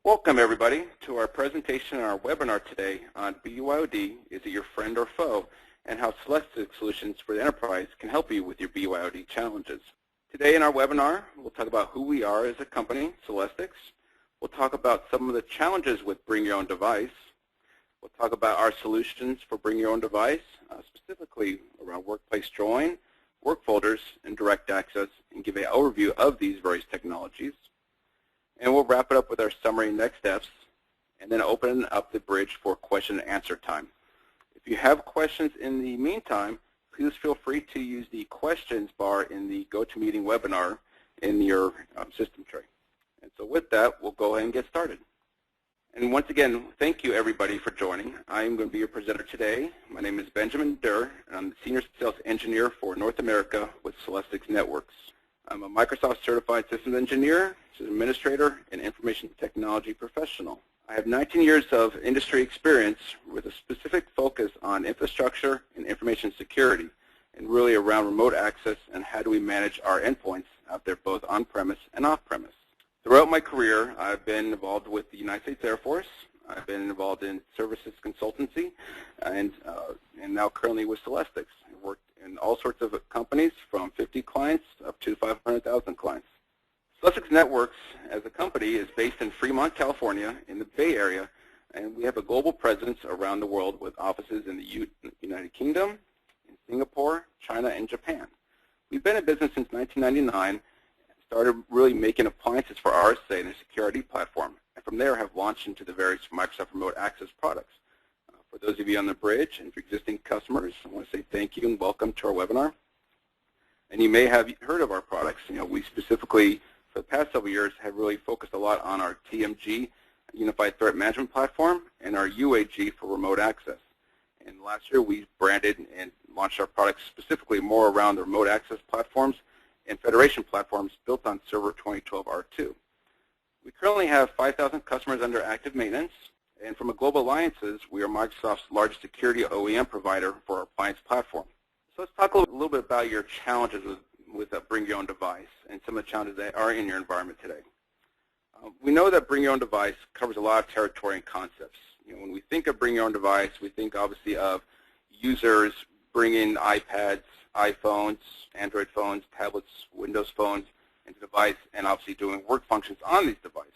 Welcome everybody to our presentation and our webinar today on BYOD, is it your friend or foe, and how Celestic Solutions for the Enterprise can help you with your BYOD challenges. Today in our webinar, we'll talk about who we are as a company, Celestics. We'll talk about some of the challenges with Bring Your Own Device. We'll talk about our solutions for Bring Your Own Device, specifically around Workplace Join, Work Folders, and Direct Access, and give an overview of these various technologies. And we'll wrap it up with our summary and next steps, and then open up the bridge for question and answer time. If you have questions in the meantime, please feel free to use the questions bar in the GoToMeeting webinar in your system tray. And so with that, we'll go ahead and get started. And once again, thank you everybody for joining. I'm going to be your presenter today. My name is Benjamin Durr, and I'm the Senior Sales Engineer for North America with Celestics Networks. I'm a Microsoft Certified Systems Engineer, System Administrator, and Information Technology Professional. I have 19 years of industry experience with a specific focus on infrastructure and information security, and really around remote access and how do we manage our endpoints out there both on-premise and off-premise. Throughout my career, I've been involved with the United States Air Force. I've been involved in services consultancy, and now currently with Celestics. I've worked in all sorts of companies from 50 clients up to 500,000 clients. Celestics Networks as a company is based in Fremont, California in the Bay Area, and we have a global presence around the world with offices in the United Kingdom, in Singapore, China, and Japan. We've been in business since 1999, started really making appliances for RSA and a security platform, and from there have launched into the various Microsoft Remote Access products. For those of you on the bridge and for existing customers, I want to say thank you and welcome to our webinar. And you may have heard of our products. We specifically, for the past several years, have really focused a lot on our TMG, Unified Threat Management Platform, and our UAG for remote access. And last year, we branded and launched our products specifically more around the remote access platforms and federation platforms built on Server 2012 R2. We currently have 5,000 customers under active maintenance, and from a global alliances, we are Microsoft's largest security OEM provider for our appliance platform. So let's talk a little bit about your challenges with Bring Your Own Device and some of the challenges that are in your environment today. We know that Bring Your Own Device covers a lot of territory and concepts. When we think of Bring Your Own Device, we think obviously of users bringing iPads, iPhones, Android phones, tablets, Windows phones into the device, and obviously doing work functions on these devices.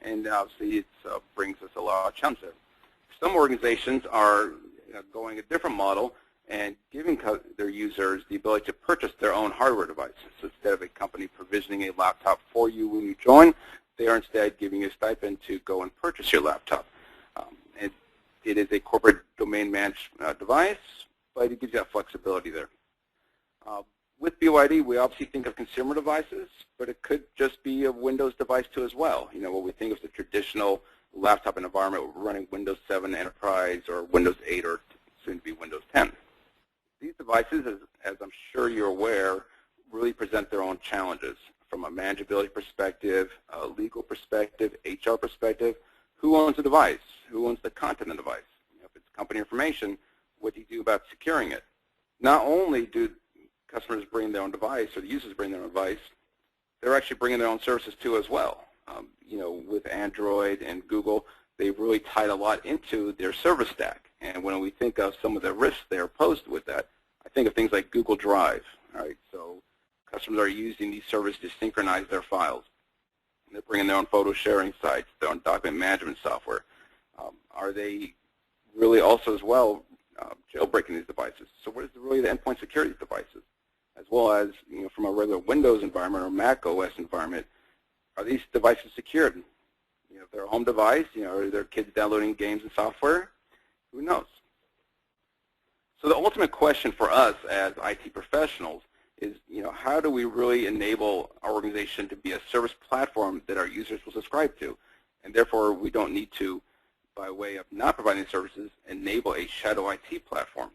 And obviously it brings us a lot of challenges. Some organizations are going a different model and giving their users the ability to purchase their own hardware devices. So instead of a company provisioning a laptop for you when you join, they are instead giving you a stipend to go and purchase your laptop. And it is a corporate domain managed device, but it gives you that flexibility there. With BYOD, we obviously think of consumer devices, but it could just be a Windows device too as well. What we think of the traditional laptop environment running Windows 7 Enterprise or Windows 8 or soon to be Windows 10. These devices, as I'm sure you're aware, really present their own challenges from a manageability perspective, a legal perspective, HR perspective. Who owns the device? Who owns the content of the device? If it's company information, what do you do about securing it? Not only do customers bring their own device or the users bring their own device, they're actually bringing their own services too as well. With Android and Google, they've really tied a lot into their service stack. And when we think of some of the risks that are posed with that, I think of things like Google Drive. All right, so customers are using these services to synchronize their files. They're bringing their own photo sharing sites, their own document management software. Are they really also as well jailbreaking these devices? So what is really the endpoint security of devices? As well as from a regular Windows environment or Mac OS environment, are these devices secured? If they're a home device, are their kids downloading games and software? Who knows? So the ultimate question for us as IT professionals is, how do we really enable our organization to be a service platform that our users will subscribe to? And therefore, we don't need to, by way of not providing services, enable a shadow IT platform.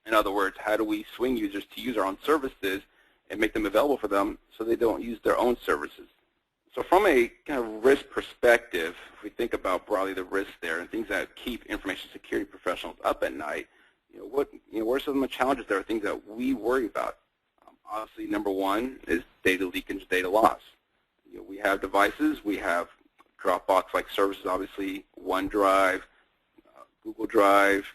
In other words, how do we swing users to use our own services and make them available for them so they don't use their own services? So from a kind of risk perspective, if we think about broadly the risks there and things that keep information security professionals up at night, what are some of the challenges there, things that we worry about? Obviously, number one is data leakage, data loss. We have devices, we have Dropbox-like services, obviously, OneDrive, Google Drive,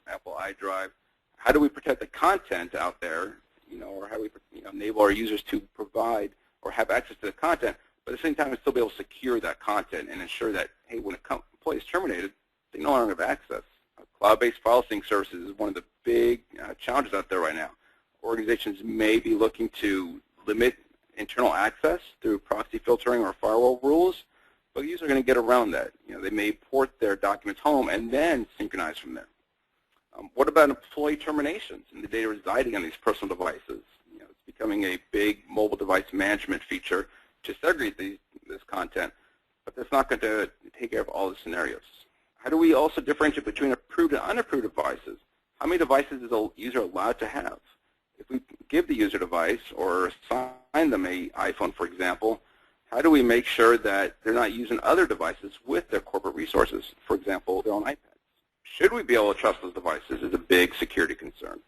Apple iDrive. How do we protect the content out there, or how do we enable our users to provide or have access to the content, but at the same time still be able to secure that content and ensure that, hey, when an employee is terminated, they no longer have access. Cloud-based file sync services is one of the big challenges out there right now. Organizations may be looking to limit internal access through proxy filtering or firewall rules, but users are going to get around that. They may port their documents home and then synchronize from there. What about employee terminations and the data residing on these personal devices? It's becoming a big mobile device management feature to segregate this content, but that's not going to take care of all the scenarios. How do we also differentiate between approved and unapproved devices? How many devices is a user allowed to have? If we give the user a device or assign them an iPhone, for example, how do we make sure that they're not using other devices with their corporate resources, for example, their own iPads? Should we be able to trust those devices is a big security concern.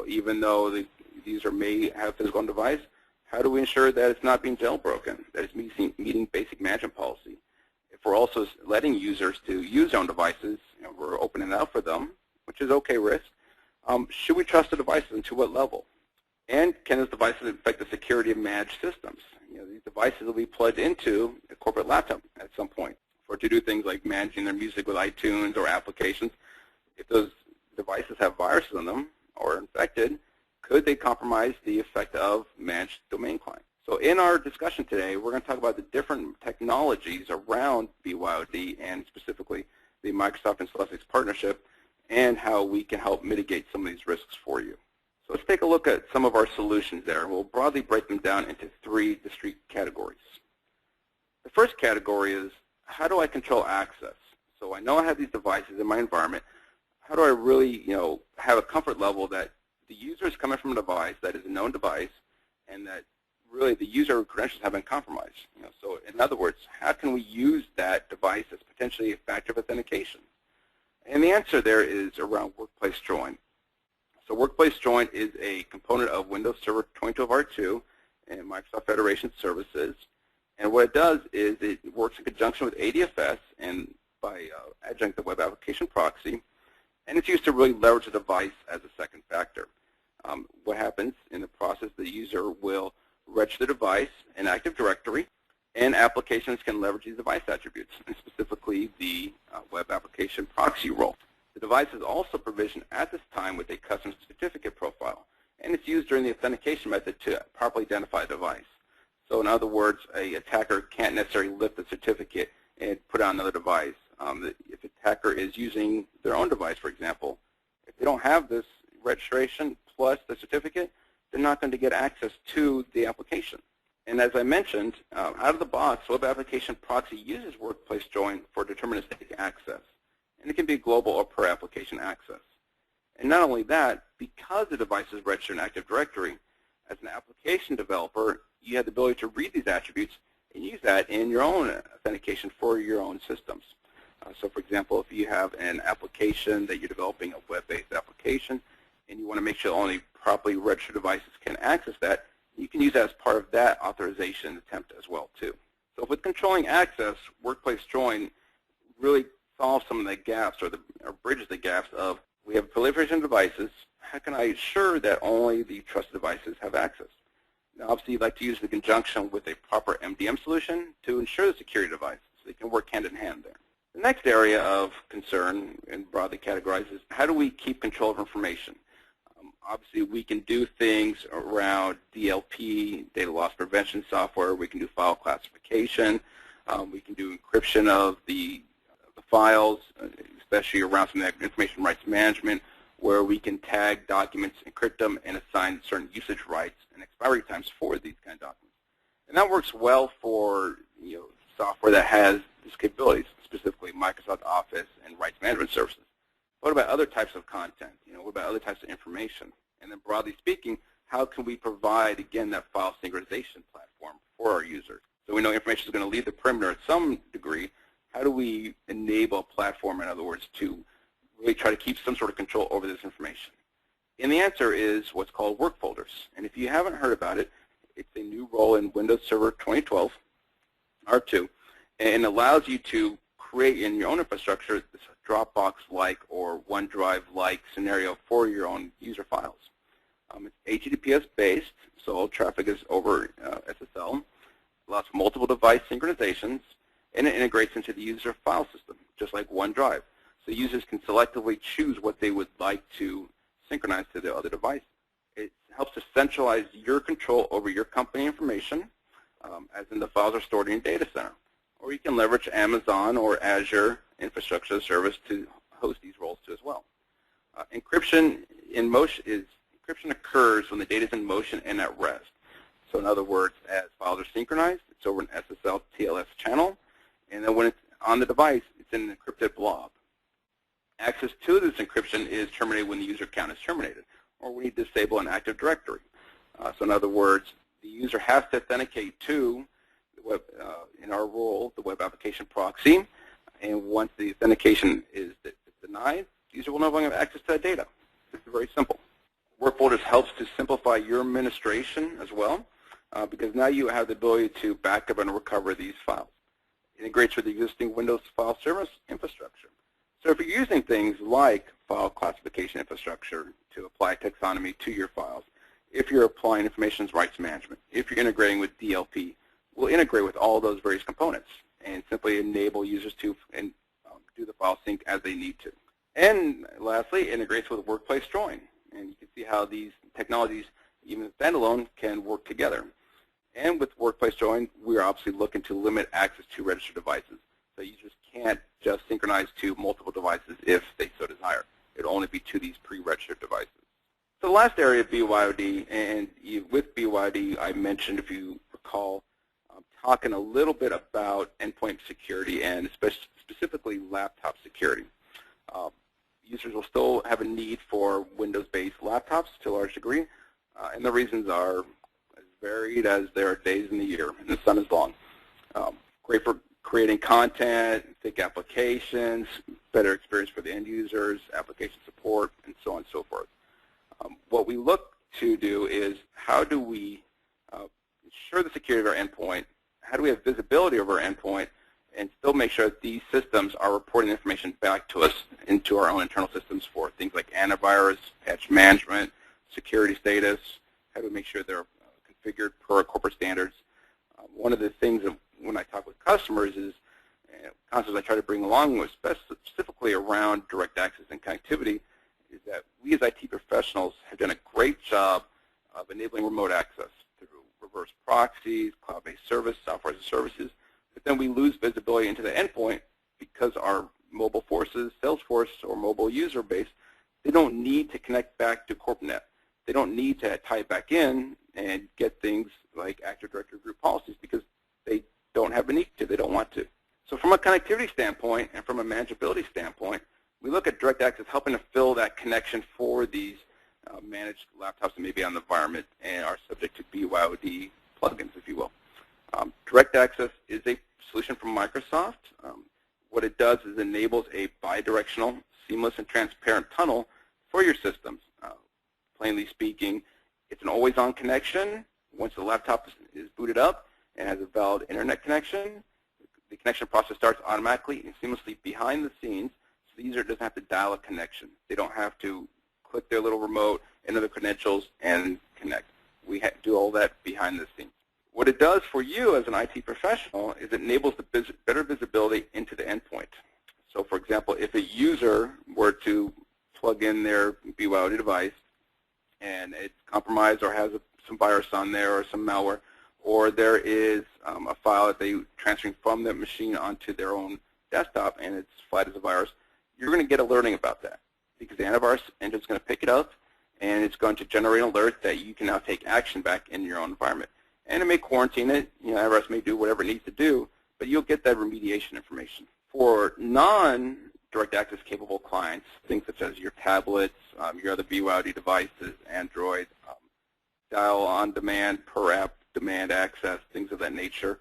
Even though the user may have a physical device, how do we ensure that it's not being jailbroken, that it's meeting basic management policy? If we're also letting users to use their own devices, we're opening it up for them, which is okay risk. Should we trust the devices and to what level? And can those devices affect the security of managed systems? These devices will be plugged into a corporate laptop at some point to do things like managing their music with iTunes or applications. If those devices have viruses on them or are infected, could they compromise the effect of managed domain clients? So in our discussion today, we're going to talk about the different technologies around BYOD and specifically the Microsoft and Celestica partnership and how we can help mitigate some of these risks for you. So let's take a look at some of our solutions there. We'll broadly break them down into 3 discrete categories. The first category is, how do I control access? So I know I have these devices in my environment. How do I really, have a comfort level that the user is coming from a device that is a known device and that really the user credentials have been compromised? So in other words, how can we use that device as potentially a factor of authentication? And the answer there is around Workplace Join. So Workplace Join is a component of Windows Server 2012 R2 and Microsoft Federation Services. And what it does is it works in conjunction with ADFS and by adjunct the web application proxy, and it's used to really leverage the device as a second factor. What happens in the process, the user will register the device in Active Directory, and applications can leverage these device attributes, and specifically the web application proxy role. The device is also provisioned at this time with a custom certificate profile, and it's used during the authentication method to properly identify the device. So in other words, an attacker can't necessarily lift the certificate and put it on another device. If an attacker is using their own device, for example, if they don't have this registration plus the certificate, they're not going to get access to the application. And as I mentioned, out of the box, Web Application Proxy uses Workplace Join for deterministic access. And it can be global or per application access. And not only that, because the device is registered in Active Directory, as an application developer, you have the ability to read these attributes and use that in your own authentication for your own systems. So for example, if you have an application that you're developing, a web-based application, and you want to make sure only properly registered devices can access that, you can use that as part of that authorization attempt as well too. So with controlling access, Workplace Join really solves some of the gaps or bridges the gaps of, we have proliferation of devices, how can I ensure that only the trusted devices have access? Now obviously you'd like to use it in conjunction with a proper MDM solution to ensure the security device so they can work hand in hand there. The next area of concern, and broadly categorized, is how do we keep control of information? Obviously, we can do things around DLP, data loss prevention software. We can do file classification. We can do encryption of the files, especially around some of that information rights management, where we can tag documents, encrypt them, and assign certain usage rights and expiry times for these kind of documents. And that works well for software that has these capabilities, specifically Microsoft Office and rights management services. What about other types of content? What about other types of information? And then broadly speaking, how can we provide, again, that file synchronization platform for our users? So we know information is going to leave the perimeter at some degree. How do we enable a platform, in other words, to really try to keep some sort of control over this information? And the answer is what's called work folders. And if you haven't heard about it, it's a new role in Windows Server 2012 R2. and allows you to create in your own infrastructure this Dropbox-like or OneDrive-like scenario for your own user files. It's HTTPS-based, so all traffic is over SSL, allows for multiple device synchronizations, and it integrates into the user file system, just like OneDrive. So users can selectively choose what they would like to synchronize to the other device. It helps to centralize your control over your company information, as in the files are stored in your data center. Or you can leverage Amazon or Azure infrastructure as a service to host these roles too as well. Encryption occurs when the data is in motion and at rest. So in other words, as files are synchronized, it's over an SSL TLS channel, and then when it's on the device, it's in an encrypted blob. Access to this encryption is terminated when the user account is terminated, or when you disable an Active Directory. So in other words, the user has to authenticate to the web, in our role, the web application proxy, and once the authentication is denied, the user will no longer have access to that data. It's very simple. Work folders helps to simplify your administration as well, because now you have the ability to back up and recover these files. It integrates with the existing Windows file service infrastructure. So if you're using things like file classification infrastructure to apply taxonomy to your files, if you're applying information rights management, if you're integrating with DLP, we'll integrate with all those various components and simply enable users to do the file sync as they need to. And lastly, it integrates with Workplace Join. And you can see how these technologies, even standalone, can work together. And with Workplace Join, we are obviously looking to limit access to registered devices. So users can't just synchronize to multiple devices if they so desire. It will only be to these pre-registered devices. So the last area of BYOD, and with BYOD, I mentioned, if you recall, talking a little bit about endpoint security and specifically laptop security. Users will still have a need for Windows-based laptops to a large degree, and the reasons are as varied as there are days in the year, and the sun is long. Great for creating content, thick applications, better experience for the end users, application support, and so on and so forth. What we look to do is how do we ensure the security of our endpoint, how do we have visibility of our endpoint, and still make sure that these systems are reporting information back to us into our own internal systems for things like antivirus, patch management, security status, how do we make sure they're configured per corporate standards. One of the things that when I talk with customers is concepts I try to bring along with specifically around direct access and connectivity is that we as IT professionals have done a great job of enabling remote access through reverse proxies, cloud-based service, software as a services, but then we lose visibility into the endpoint because our mobile forces, Salesforce, or mobile user base, they don't need to connect back to CorpNet. They don't need to tie back in and get things like Active Directory group policies because they don't have a need to, they don't want to. So from a connectivity standpoint and from a manageability standpoint, we look at direct access helping to fill that connection for these managed laptops that may be on the environment and are subject to BYOD plugins, if you will. Direct access is a solution from Microsoft. What it does is enables a bidirectional, seamless, and transparent tunnel for your systems. Plainly speaking, it's an always-on connection. Once the laptop is booted up and has a valid internet connection, the connection process starts automatically and seamlessly behind the scenes, so the user doesn't have to dial a connection. They don't have to click their little remote, enter the credentials, and connect. We do all that behind the scenes. What it does for you as an IT professional is it enables the better visibility into the endpoint. So for example, if a user were to plug in their BYOD device and it's compromised or has some virus on there or some malware, or there is a file that they're transferring from the machine onto their own desktop and it's flagged as a virus, you're going to get alerting about that because the antivirus engine is going to pick it up and it's going to generate an alert that you can now take action back in your own environment. And it may quarantine it, antivirus may do whatever it needs to do, but you'll get that remediation information. For non-direct access capable clients, things such as your tablets, your other BYOD devices, Android, dial on demand, per app demand access, things of that nature.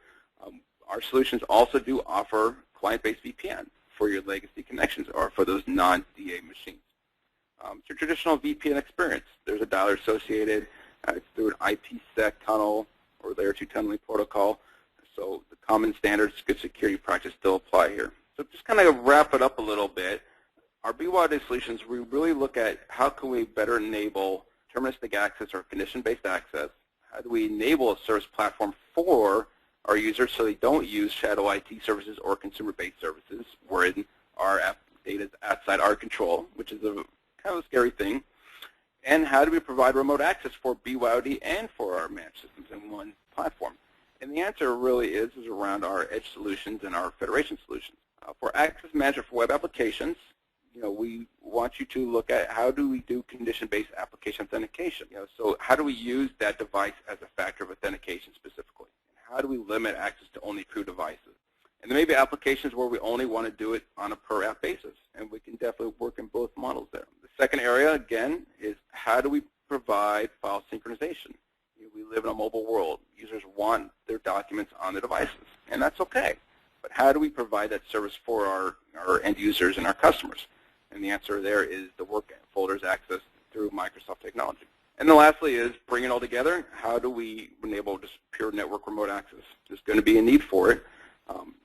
Our solutions also do offer client-based VPN for your legacy connections or for those non-DA machines. It's your traditional VPN experience. There's a dialer associated. It's through an IPsec tunnel or layer 2 tunneling protocol. So the common standards, good security practice still apply here. So just kind of wrap it up a little bit. Our BYOD solutions, we really look at how can we better enable deterministic access or condition-based access. How do we enable a service platform for our users so they don't use shadow IT services or consumer-based services wherein our app data is outside our control, which is a kind of a scary thing. And how do we provide remote access for BYOD and for our managed systems in one platform? And the answer really is around our edge solutions and our federation solutions. For access management for web applications, we want you to look at how do we do condition-based application authentication. So how do we use that device as a factor of authentication specifically? And how do we limit access to only approved devices? And there may be applications where we only want to do it on a per-app basis, and we can definitely work in both models there. The second area, again, is how do we provide file synchronization? We live in a mobile world. Users want their documents on their devices, and that's okay. But how do we provide that service for our end users and our customers? And the answer there is the work folders access through Microsoft technology. And then lastly is bring it all together. How do we enable just pure network remote access? There's going to be a need for it.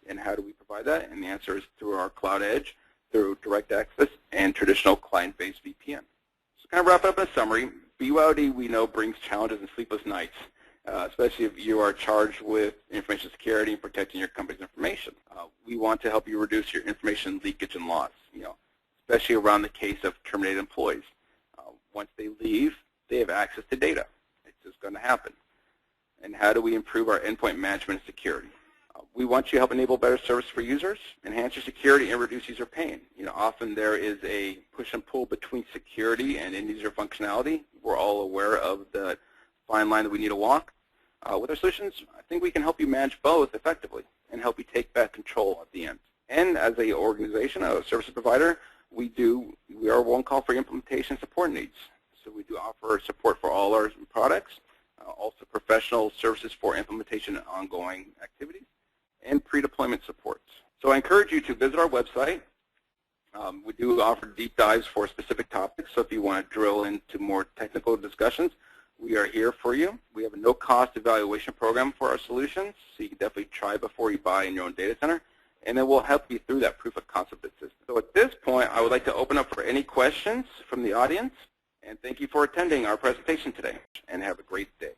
And how do we provide that? And the answer is through our cloud edge, through direct access, and traditional client-based VPN. So kind of wrap it up in a summary. BYOD, we know, brings challenges and sleepless nights, especially if you are charged with information security and protecting your company's information. We want to help you reduce your information leakage and loss, especially around the case of terminated employees. Once they leave, they have access to data. It's just going to happen. And how do we improve our endpoint management and security? We want you to help enable better service for users, enhance your security, and reduce user pain. Often there is a push and pull between security and end-user functionality. We're all aware of the fine line that we need to walk. With our solutions, I think we can help you manage both effectively and help you take back control at the end. And as an organization, a service provider, we are one call for implementation support needs. So we do offer support for all our products, also professional services for implementation and ongoing activities, and pre-deployment supports. So I encourage you to visit our website. We do offer deep dives for specific topics, so if you want to drill into more technical discussions, we are here for you. We have a no-cost evaluation program for our solutions, so you can definitely try before you buy in your own data center, and then we'll help you through that proof of concept system. So at this point, I would like to open up for any questions from the audience, and thank you for attending our presentation today, and have a great day.